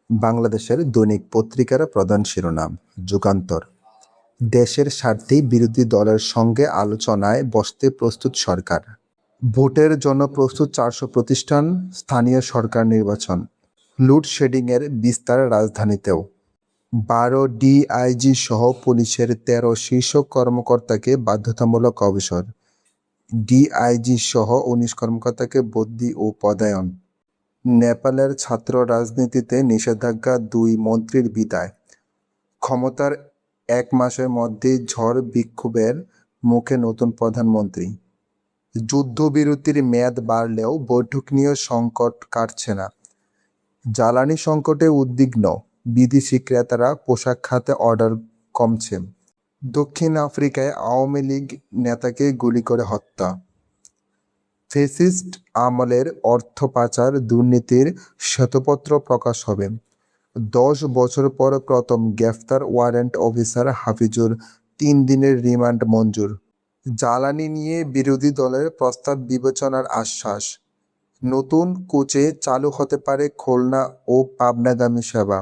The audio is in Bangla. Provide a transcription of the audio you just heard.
বাংলাদেশের দৈনিক পত্রিকার প্রধান শিরোনাম যুগান্তর। দেশের স্বার্থেই বিরোধী দলের সঙ্গে আলোচনায় বসতে প্রস্তুত সরকার। ভোটের জন্য প্রস্তুত 400 প্রতিষ্ঠান। স্থানীয় সরকার নির্বাচন। লোডশেডিংয়ের বিস্তার রাজধানীতেও। 12 ডিআইজি সহ পুলিশের 13 শীর্ষ কর্মকর্তাকে বাধ্যতামূলক অবসর। ডিআইজি সহ 19 কর্মকর্তাকে বদলি ও পদায়ন। নেপালের ছাত্র রাজনীতিতে নিষেধাজ্ঞা, 2 মন্ত্রীর বিদায়। ক্ষমতার 1 মাসের মধ্যেই ঝড় বিক্ষোভের মুখে নতুন প্রধানমন্ত্রী। যুদ্ধবিরতির মেয়াদ বাড়লেও বৈঠক নিয়ে সংকট কাটছে না। জ্বালানি সংকটে উদ্বিগ্ন বিদেশি ক্রেতারা, পোশাক খাতে অর্ডার কমছে। দক্ষিণ আফ্রিকায় আওয়ামী লীগ নেতাকে গুলি করে হত্যা। ফ্যাসিস্ট আমলের অর্থ পাচার দুর্নীতির শ্বেতপত্র প্রকাশ হবে। 10 বছর পর প্রথম গ্রেফতার ওয়ারেন্ট অফিসার হাফিজুর, 3 দিনের রিমান্ড মঞ্জুর। জ্বালানি নিয়ে বিরোধী দলের প্রস্তাব বিবেচনার আশ্বাস। নতুন কোচে চালু হতে পারে খুলনা ও পাবনাগামী সেবা।